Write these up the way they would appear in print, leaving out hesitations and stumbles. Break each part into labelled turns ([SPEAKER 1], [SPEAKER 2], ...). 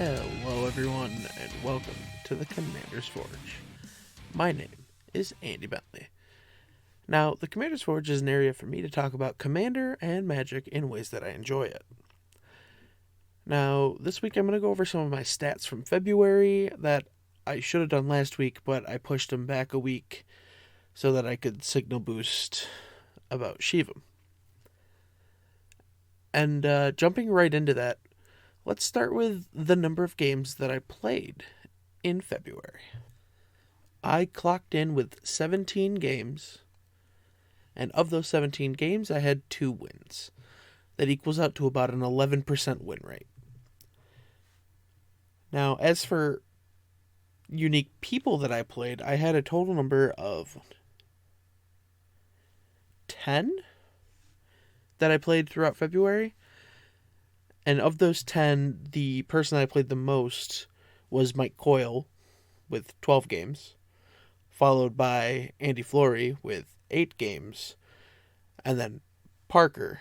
[SPEAKER 1] Hello everyone, and welcome to the Commander's Forge. My name is Andy Bentley. Now, the Commander's Forge is an area for me to talk about Commander and Magic in ways that I enjoy it. Now, this week I'm going to go over some of my stats from February that I should have done last week, but I pushed them back a week so that I could signal boost about Shivam. And jumping right into that, let's start with the number of games that I played in February. I clocked in with 17 games, and of those 17 games, I had 2 wins. That equals out to about an 11% win rate. Now, as for unique people that I played, I had a total number of 10 that I played throughout February. And of those 10, the person I played the most was Mike Coyle with 12 games, followed by Andy Flory with 8 games, and then Parker,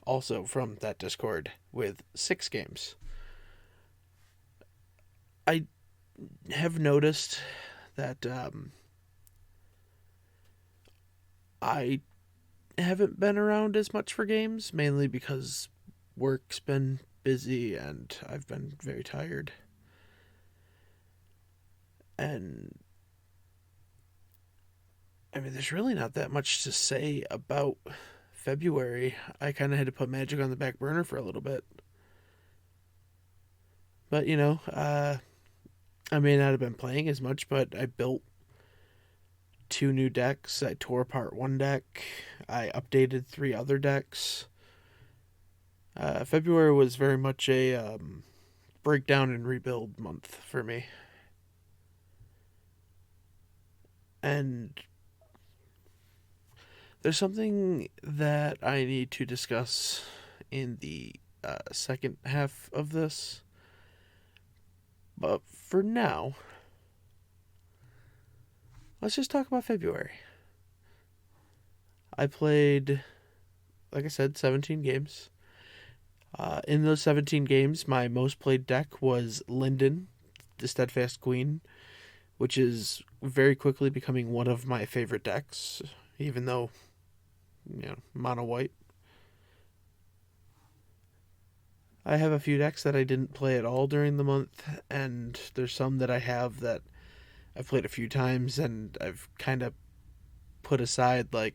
[SPEAKER 1] also from that Discord, with 6 games. I have noticed that I haven't been around as much for games, mainly because work's been busy and I've been very tired. And I mean, there's really not that much to say about February. I kind of had to put Magic on the back burner for a little bit. But, you know, I may not have been playing as much, but I built 2 new decks. I tore apart 1 deck. I updated 3 other decks. February was very much a breakdown and rebuild month for me. And there's something that I need to discuss in the second half of this. But for now, let's just talk about February. I played, like I said, 17 games. In those 17 games, my most played deck was Linden, the Steadfast Queen, which is very quickly becoming one of my favorite decks, even though, you know, mono white. I have a few decks that I didn't play at all during the month, and there's some that I have that I've played a few times and I've kind of put aside, like,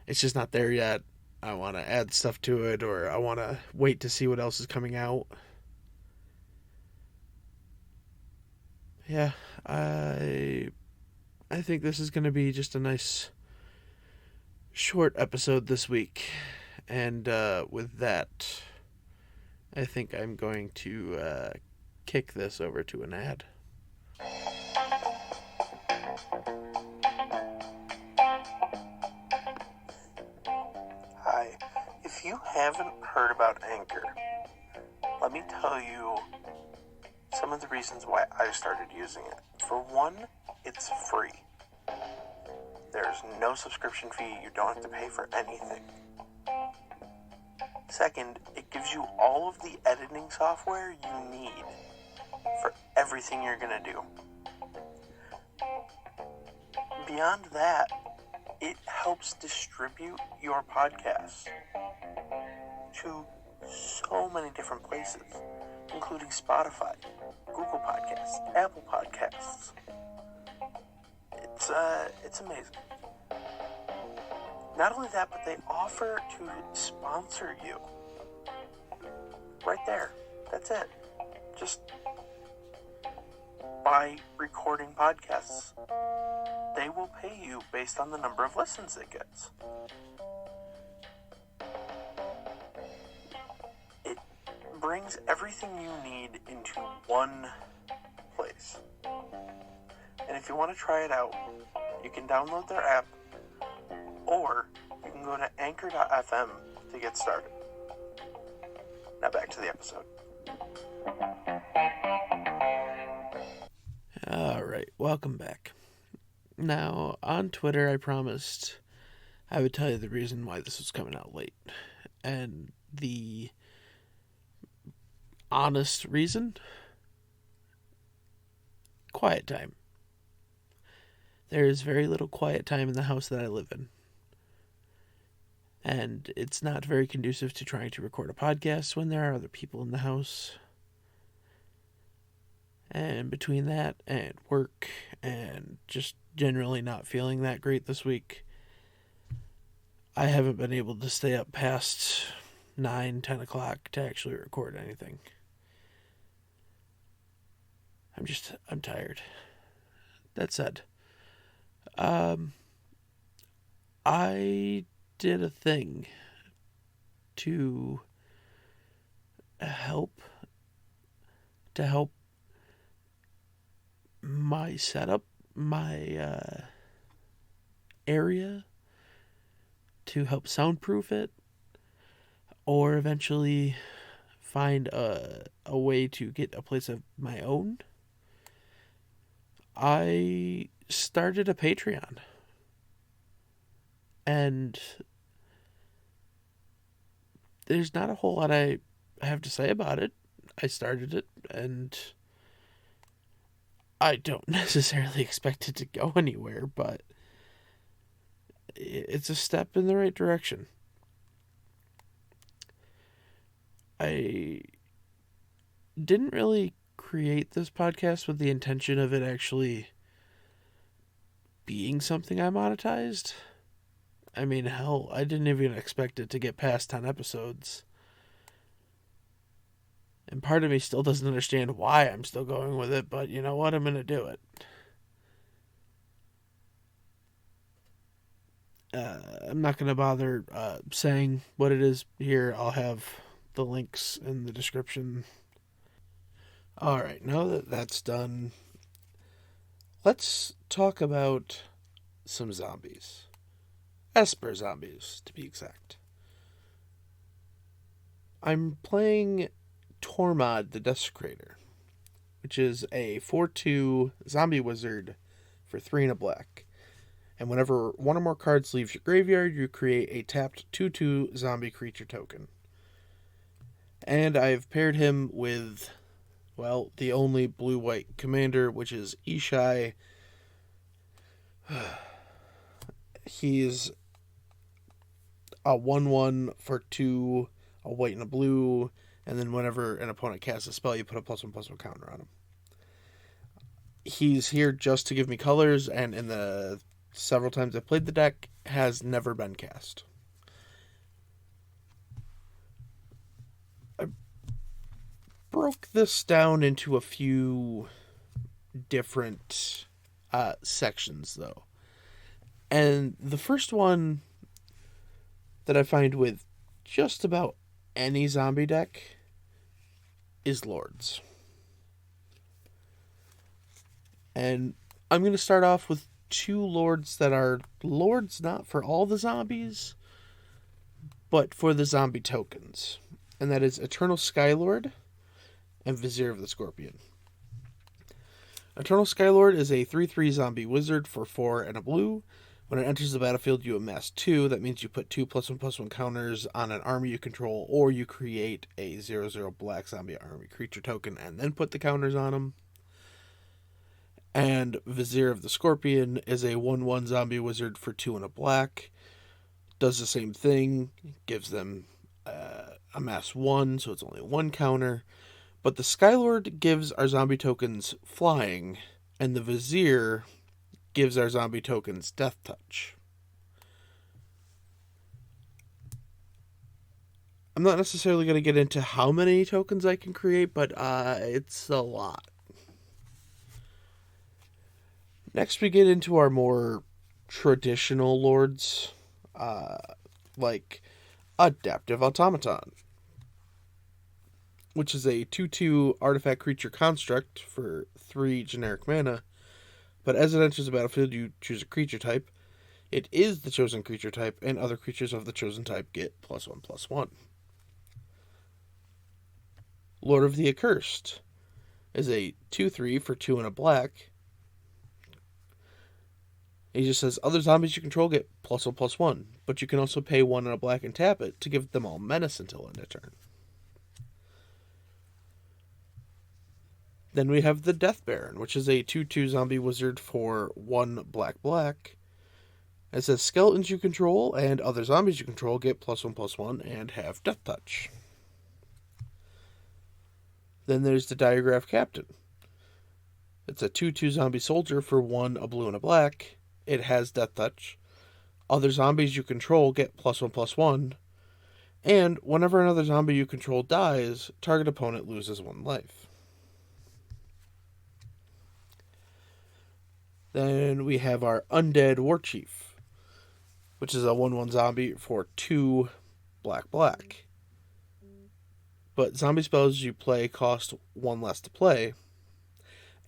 [SPEAKER 1] it's just not there yet. I want to add stuff to it, or I want to wait to see what else is coming out. Yeah, I think this is going to be just a nice short episode this week. And with that, I think I'm going to kick this over to an ad. Hi, if you haven't heard about Anchor, let me tell you some of the reasons why I started using it. For one, it's free. There's no subscription fee. You don't have to pay for anything. Second, it gives you all of the editing software you need for everything you're going to do. Beyond that, it helps distribute your podcast to so many different places, including Spotify, Google Podcasts, Apple Podcasts. It's amazing. Not only that, but they offer to sponsor you. Right there. That's it. Just by recording podcasts, they will pay you based on the number of listens it gets. It brings everything you need into one place. And if you want to try it out, you can download their app, or you can go to anchor.fm to get started. Now back to the episode. Alright, welcome back. Now, on Twitter, I promised I would tell you the reason why this was coming out late. And the honest reason? Quiet time. There is very little quiet time in the house that I live in. And it's not very conducive to trying to record a podcast when there are other people in the house. And between that and work and just generally not feeling that great this week, I haven't been able to stay up past 9, 10 o'clock to actually record anything. I'm tired. That said, I did a thing to help my setup, my area, to help soundproof it, or eventually find a way to get a place of my own. I started a Patreon. And there's not a whole lot I have to say about it. I started it, and I don't necessarily expect it to go anywhere, but it's a step in the right direction. I didn't really create this podcast with the intention of it actually being something I monetized. I mean, hell, I didn't even expect it to get past 10 episodes. And part of me still doesn't understand why I'm still going with it, but you know what? I'm going to do it. I'm not going to bother saying what it is here. I'll have the links in the description. Alright, now that that's done, let's talk about some zombies. Esper zombies, to be exact. I'm playing Tormod the Desecrator, which is a 4/2 zombie wizard for 3 and a black. And whenever one or more cards leaves your graveyard, you create a tapped 2/2 zombie creature token. And I've paired him with, well, the only blue-white commander, which is Ishai. He's a 1/1 for 2, a white and a blue, and then whenever an opponent casts a spell, you put a +1/+1 counter on him. He's here just to give me colors, and in the several times I've played the deck, has never been cast. I broke this down into a few different sections, though. And the first one that I find with just about any zombie deck is Lords. And I'm going to start off with 2 Lords that are Lords not for all the zombies, but for the zombie tokens. And that is Eternal Skylord and Vizier of the Scorpion. Eternal Skylord is a 3/3 zombie wizard for 4 and a blue. When it enters the battlefield, you amass 2. That means you put 2 +1/+1 counters on an army you control, or you create a 0/0 black zombie army creature token and then put the counters on them. And Vizier of the Scorpion is a 1/1 zombie wizard for 2 and a black. Does the same thing, gives them amass 1, so it's only 1 counter. But the Skylord gives our zombie tokens flying, and the Vizier gives our zombie tokens Death Touch. I'm not necessarily going to get into how many tokens I can create, but it's a lot. Next we get into our more traditional lords, like Adaptive Automaton, which is a 2/2 artifact creature construct for 3 generic mana. But as it enters the battlefield, you choose a creature type. It is the chosen creature type, and other creatures of the chosen type get +1/+1. Lord of the Accursed is a 2/3 for 2 and a black. He just says, other zombies you control get +1/+1, but you can also pay 1 and a black and tap it to give them all menace until end of turn. Then we have the Death Baron, which is a 2/2 zombie wizard for 1 black. It says skeletons you control and other zombies you control get +1/+1 and have Death Touch. Then there's the Diagraph Captain. It's a 2/2 zombie soldier for 1 a blue and a black. It has Death Touch. Other zombies you control get +1/+1. And whenever another zombie you control dies, target opponent loses 1 life. Then we have our Undead Warchief, which is a 1/1 zombie for 2 black. But zombie spells you play cost 1 less to play,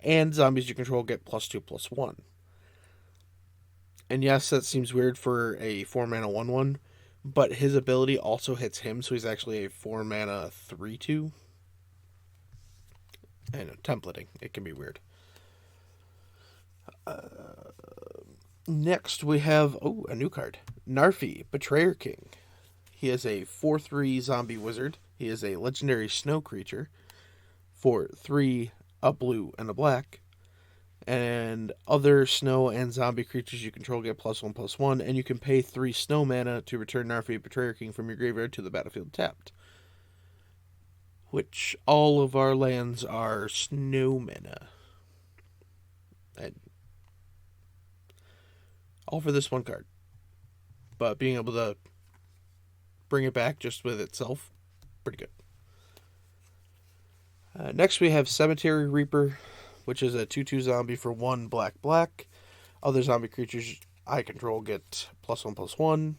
[SPEAKER 1] and zombies you control get +2/+1. And yes, that seems weird for a 4 mana 1/1, but his ability also hits him, so he's actually a 4 mana 3/2. I know, templating, it can be weird. Next we have a new card, Narfy, Betrayer King. He is a 4/3 zombie wizard. He is a legendary snow creature for 3 a blue and a black. And other snow and zombie creatures you control get +1/+1, and you can pay 3 snow mana to return Narfy, Betrayer King from your graveyard to the battlefield tapped. Which all of our lands are snow mana. And all for this 1 card. But being able to bring it back just with itself, pretty good. Next we have Cemetery Reaper, which is a 2/2 zombie for 1 black. Other zombie creatures I control get +1/+1.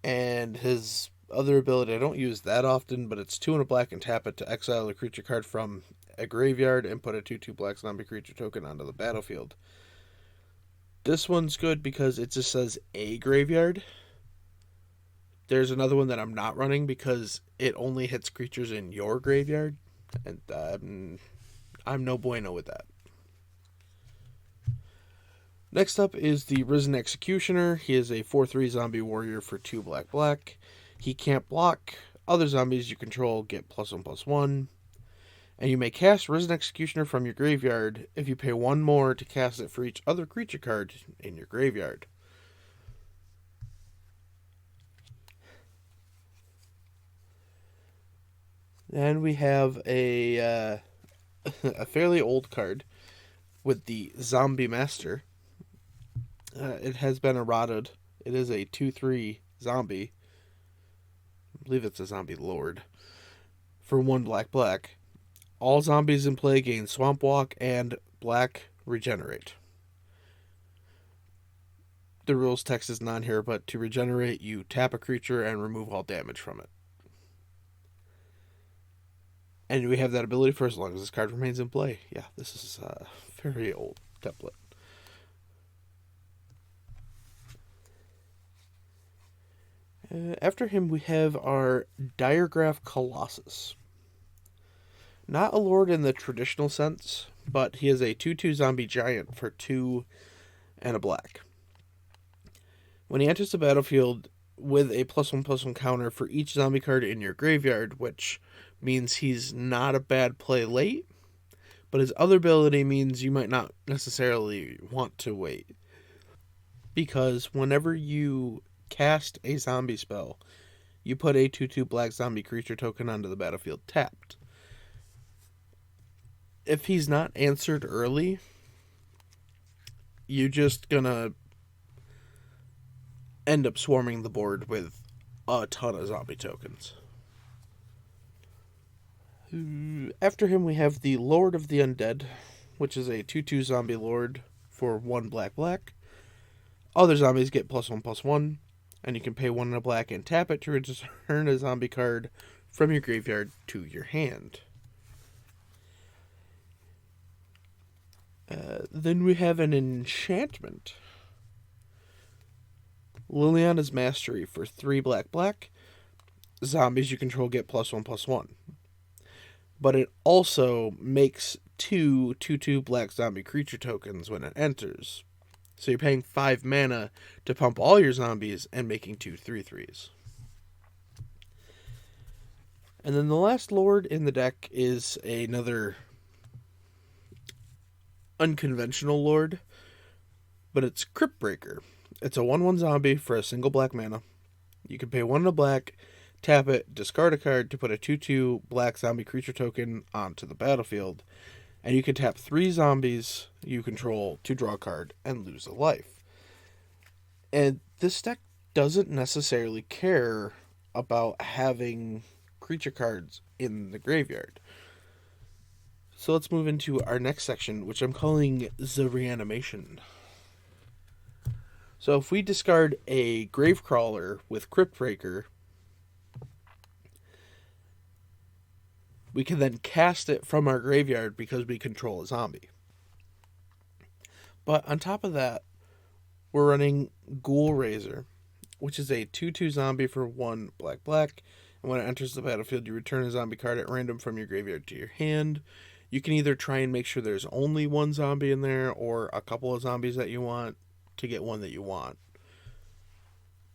[SPEAKER 1] And his other ability I don't use that often, but it's 2 and a black and tap it to exile a creature card from a graveyard and put a 2/2 black zombie creature token onto the battlefield. This one's good because it just says a graveyard. There's another one that I'm not running because it only hits creatures in your graveyard, and I'm no bueno with that. Next up is the Risen Executioner. He is a 4/3 zombie warrior for 2 black. He can't block. Other zombies you control get +1/+1. And you may cast Risen Executioner from your graveyard if you pay 1 more to cast it for each other creature card in your graveyard. Then we have a fairly old card with the Zombie Master. It has been errated. It is a 2/3 zombie. I believe it's a zombie lord. For 1 black. All zombies in play gain Swamp Walk and black regenerate. The rules text is not here, but to regenerate, you tap a creature and remove all damage from it. And we have that ability for as long as this card remains in play. Yeah, this is a very old template. After him, we have our Diagraph Colossus. Not a lord in the traditional sense, but he is a 2/2 zombie giant for 2 and a black. When he enters the battlefield with a +1/+1 counter for each zombie card in your graveyard, which means he's not a bad play late, but his other ability means you might not necessarily want to wait. Because whenever you cast a zombie spell, you put a 2/2 black zombie creature token onto the battlefield tapped. If he's not answered early, you're just gonna end up swarming the board with a ton of zombie tokens. After him, we have the Lord of the Undead, which is a 2/2 zombie lord for 1 black. Other zombies get +1/+1, and you can pay 1 and a black and tap it to return a zombie card from your graveyard to your hand. Then we have an enchantment. Liliana's Mastery for 3 black. Zombies you control get +1/+1. But it also makes 2 2/2 black zombie creature tokens when it enters. So you're paying 5 mana to pump all your zombies and making 2 3/3s. And then the last lord in the deck is another unconventional lord, but it's Crypt Breaker. It's a 1/1 zombie for a single black mana. You can pay 1 and a black, tap it, discard a card to put a 2/2 black zombie creature token onto the battlefield. And you can tap 3 zombies you control to draw a card and lose a life. And this deck doesn't necessarily care about having creature cards in the graveyard. So let's move into our next section, which I'm calling the Reanimation. So if we discard a Gravecrawler with Cryptbreaker, we can then cast it from our graveyard because we control a zombie. But on top of that, we're running Ghoul Raiser, which is a 2/2 zombie for 1 black. And when it enters the battlefield, you return a zombie card at random from your graveyard to your hand. You can either try and make sure there's only 1 zombie in there or a couple of zombies that you want to get one that you want.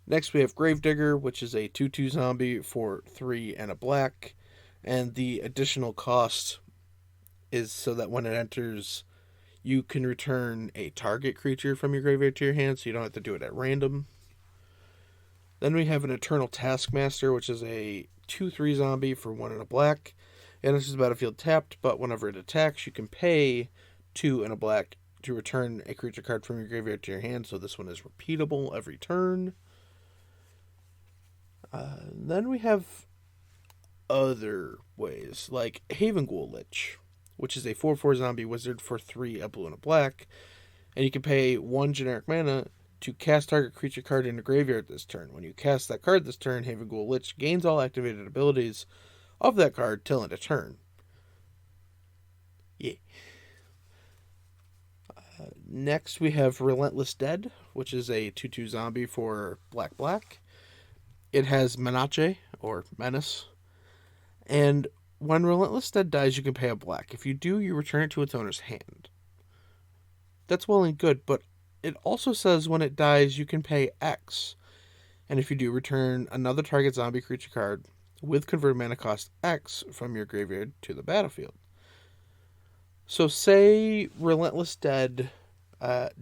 [SPEAKER 1] Next, we have Gravedigger, which is a 2/2 zombie for 3 and a black. And the additional cost is so that when it enters, you can return a target creature from your graveyard to your hand, so you don't have to do it at random. Then we have an Eternal Taskmaster, which is a 2/3 zombie for 1 and a black. It enters the battlefield tapped, but whenever it attacks, you can pay 2 and a black to return a creature card from your graveyard to your hand, so this one is repeatable every turn. Then we have other ways, like Haven Ghoul Lich, which is a 4/4 zombie wizard for 3, a blue and a black, and you can pay 1 generic mana to cast target creature card in the graveyard this turn. When you cast that card this turn, Haven Ghoul Lich gains all activated abilities of that card till end of turn. Yeah. Next we have Relentless Dead, which is a 2/2 zombie for black. It has Menace, or Menace, and when Relentless Dead dies, you can pay a black. If you do, you return it to its owner's hand. That's well and good, but it also says when it dies, you can pay X. And if you do, return another target zombie creature card with converted mana cost X from your graveyard to the battlefield. So say Relentless Dead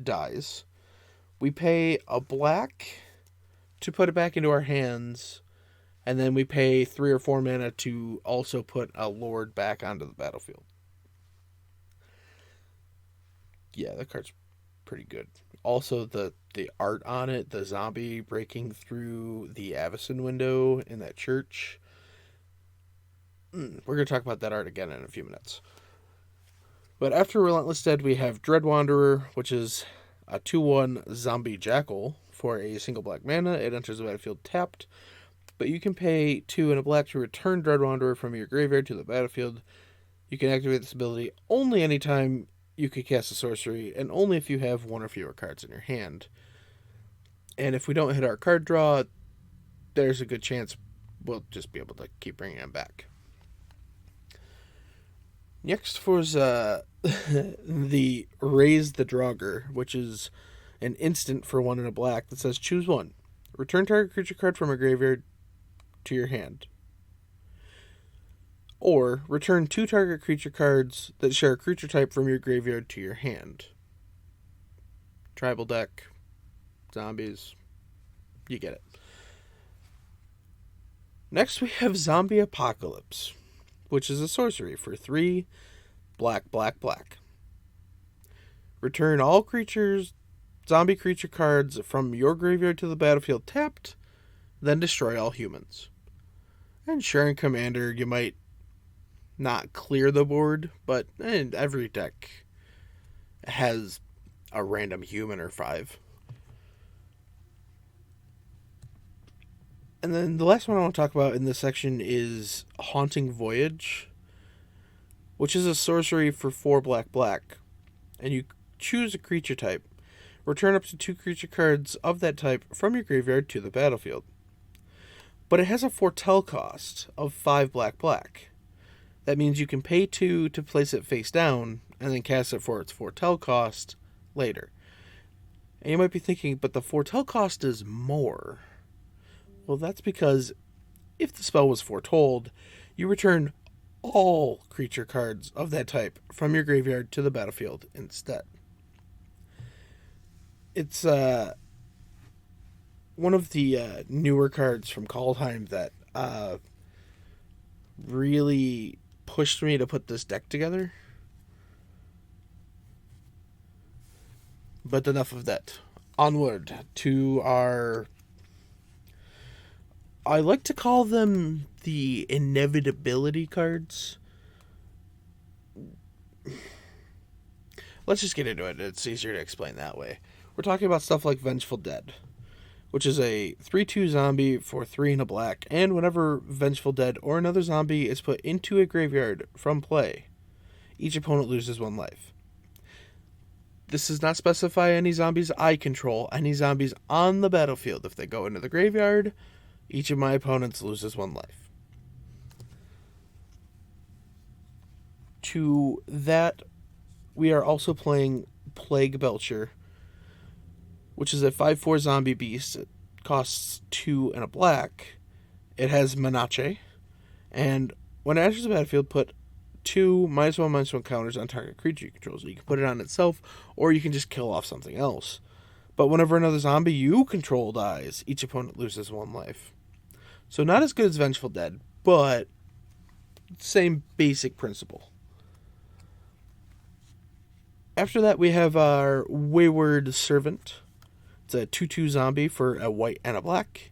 [SPEAKER 1] dies. We pay a black to put it back into our hands, and then we pay 3 or 4 mana to also put a Lord back onto the battlefield. Yeah, that card's pretty good. Also, the art on it, the zombie breaking through the Avacyn window in that church. We're going to talk about that art again in a few minutes. But after Relentless Dead, we have Dread Wanderer, which is a 2/1 zombie jackal for a single black mana. It enters the battlefield tapped, but you can pay 2 and a black to return Dread Wanderer from your graveyard to the battlefield. You can activate this ability only anytime you can cast a sorcery, and only if you have 1 or fewer cards in your hand. And if we don't hit our card draw, there's a good chance we'll just be able to keep bringing them back. Next was the Raise the Draugr, which is an instant for 1 and a black that says choose 1. Return target creature card from a graveyard to your hand. Or return 2 target creature cards that share a creature type from your graveyard to your hand. Tribal deck, zombies, you get it. Next we have Zombie Apocalypse, which is a sorcery for 3 black. Return all zombie creature cards from your graveyard to the battlefield tapped, then destroy all humans. And Sharing Commander, you might not clear the board, but every deck has a random human or 5. And then the last one I want to talk about in this section is Haunting Voyage, which is a sorcery for 4 black. And you choose a creature type. Return up to 2 creature cards of that type from your graveyard to the battlefield. But it has a foretell cost of 5 black. That means you can pay 2 to place it face down, and then cast it for its foretell cost later. And you might be thinking, but the foretell cost is more. Well, that's because if the spell was foretold, you return all creature cards of that type from your graveyard to the battlefield instead. It's one of the newer cards from Kaldheim that really pushed me to put this deck together. But enough of that. Onward to our... I like to call them the inevitability cards. Let's just get into it. It's easier to explain that way. We're talking about stuff like Vengeful Dead, which is a 3/2 zombie for 3 and a black, and whenever Vengeful Dead or another zombie is put into a graveyard from play, each opponent loses 1 life. This does not specify any zombies I control, any zombies on the battlefield. If they go into the graveyard, each of my opponents loses 1 life. To that, we are also playing Plague Belcher, which is a 5/4 zombie beast. It costs 2 and a black. It has Menace, and when it enters the battlefield, put 2 -1/-1 counters on target creature you control. So you can put it on itself, or you can just kill off something else. But whenever another zombie you control dies, each opponent loses 1 life. So not as good as Vengeful Dead, but same basic principle. After that, we have our Wayward Servant. It's a 2/2 zombie for a white and a black.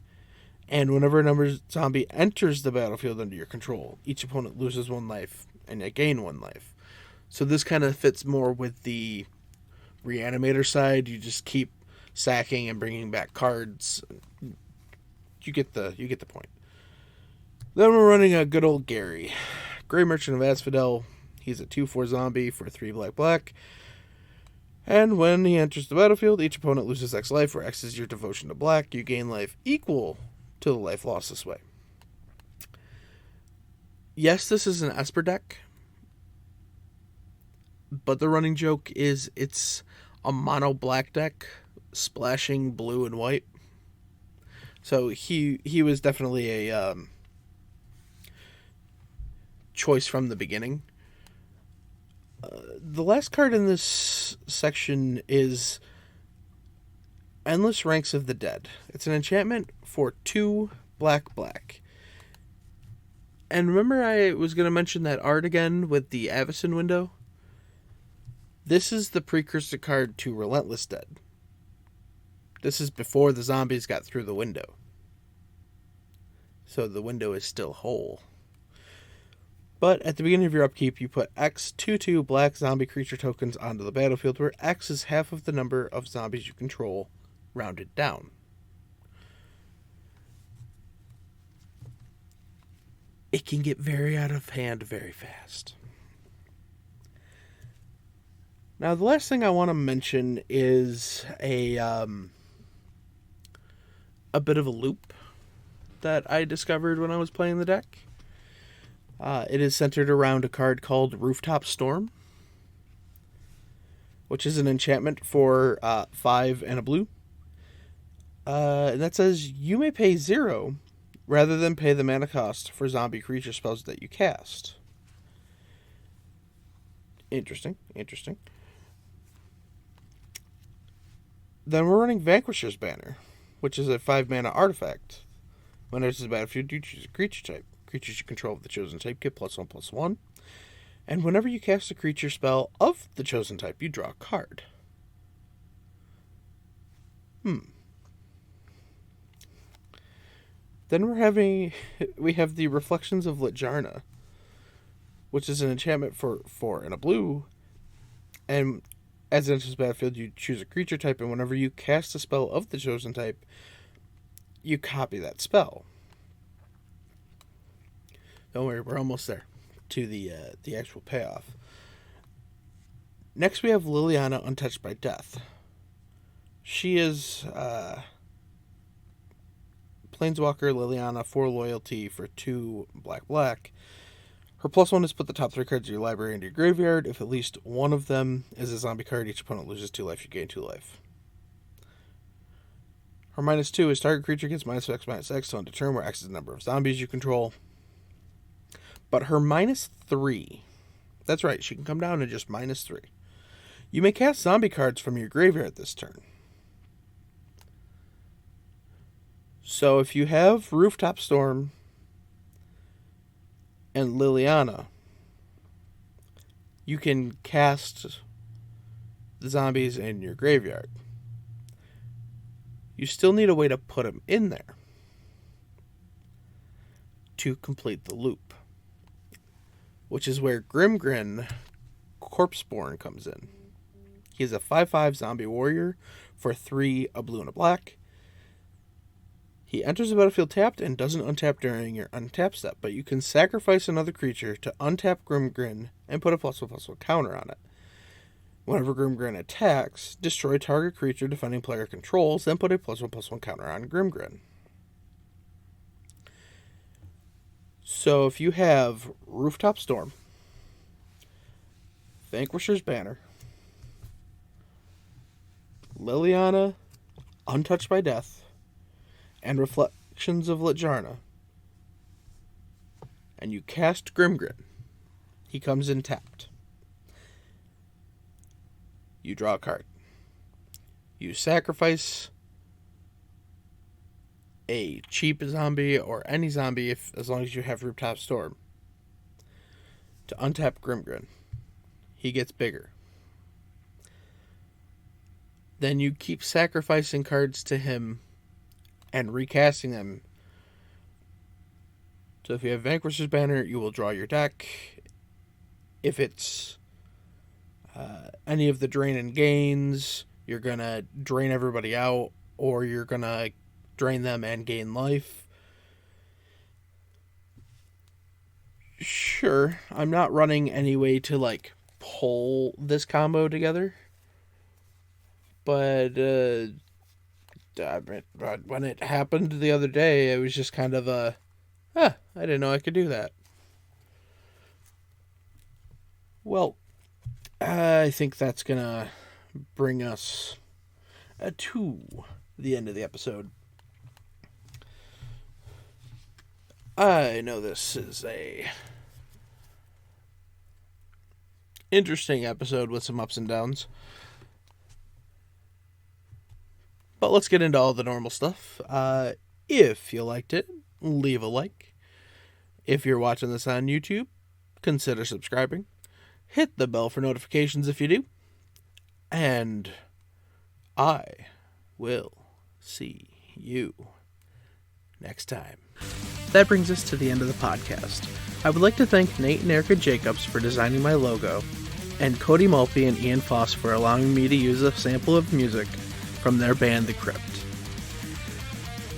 [SPEAKER 1] And whenever another zombie enters the battlefield under your control, each opponent loses 1 life, and you gain 1 life. So this kind of fits more with the Reanimator side. You just keep sacking and bringing back cards. You get the point. Then we're running a good old Gary. Grey Merchant of Asphodel. He's a 2/4 zombie for 3 black. And when he enters the battlefield, each opponent loses X life, where X is your devotion to black. You gain life equal to the life lost this way. Yes, this is an Esper deck, but the running joke is it's a mono black deck splashing blue and white. So he was definitely a choice from the beginning. The last card in this section is Endless Ranks of the Dead. It's an enchantment for 2 black. And remember I was going to mention that art again with the Avacyn window? This is the precursor card to Relentless Dead. This is before the zombies got through the window. So the window is still whole. But at the beginning of your upkeep, you put X 2/2 black zombie creature tokens onto the battlefield, where X is half of the number of zombies you control, rounded down. It can get very out of hand very fast. Now, the last thing I want to mention is a bit of a loop that I discovered when I was playing the deck. It is centered around a card called Rooftop Storm, which is an enchantment for 5 and a blue. And that says you may pay 0 rather than pay the mana cost for zombie creature spells that you cast. Interesting. Then we're running Vanquishers Banner, which is a 5 mana artifact. When it enters the battlefield, you choose a creature type. Creatures you control of the chosen type get +1/+1. And whenever you cast a creature spell of the chosen type, you draw a card. Then we have the Reflections of Lit Jarna, which is an enchantment for 4 and a blue. And as it enters the battlefield, you choose a creature type, and whenever you cast a spell of the chosen type, you copy that spell. Don't worry, we're almost there to the actual payoff. Next, we have Liliana, Untouched by Death. She is Planeswalker Liliana, 4 loyalty for 2 black. Her +1 is put the top 3 cards of your library into your graveyard. If at least one of them is a zombie card, each opponent loses 2 life. You gain 2 life. Her -2 is target creature gets -X/-X to end a turn, where X is the number of zombies you control. But her -3, that's right, she can come down to just -3. You may cast zombie cards from your graveyard this turn. So if you have Rooftop Storm and Liliana, you can cast the zombies in your graveyard. You still need a way to put them in there to complete the loop, which is where Grimgrin Corpseborn comes in. He is a 5/5 zombie warrior for 3, a blue and a black. He enters the battlefield tapped and doesn't untap during your untap step, but you can sacrifice another creature to untap Grimgrin and put a +1/+1 counter on it. Whenever Grimgrin attacks, destroy target creature defending player controls, then put a +1/+1 counter on Grimgrin. So if you have Rooftop Storm, Vanquishers Banner, Liliana, Untouched by Death, and Reflections of Jarna, and you cast Grimgrin, he comes in tapped. You draw a card. You sacrifice a cheap zombie or any zombie, as long as you have Rooftop Storm, to untap Grimgrin. He gets bigger. Then you keep sacrificing cards to him and recasting them. So if you have Vanquishers Banner, you will draw your deck. If it's any of the drain and gains, you're going to drain everybody out, or you're going to drain them and gain life. Sure, I'm not running any way to, like, pull this combo together. But when it happened the other day, it was just kind of I didn't know I could do that. Well, I think that's going to bring us to the end of the episode. I know this is a interesting episode with some ups and downs. But let's get into all the normal stuff. If you liked it, leave a like. If you're watching this on YouTube, consider subscribing. Hit the bell for notifications if you do. And I will see you next time. That brings us to the end of the podcast. I would like to thank Nate and Erica Jacobs for designing my logo, and Cody Mulpey and Ian Foss for allowing me to use a sample of music from their band, The Crypt.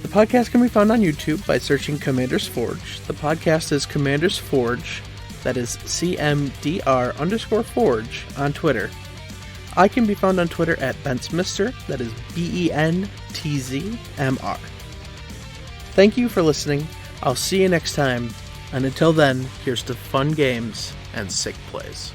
[SPEAKER 1] The podcast can be found on YouTube by searching Commander's Forge. The podcast is Commander's Forge, that is CMDR_Forge, on Twitter. I can be found on Twitter at BentzMr, that is BENTZMR. Thank you for listening. I'll see you next time, and until then, here's to fun games and sick plays.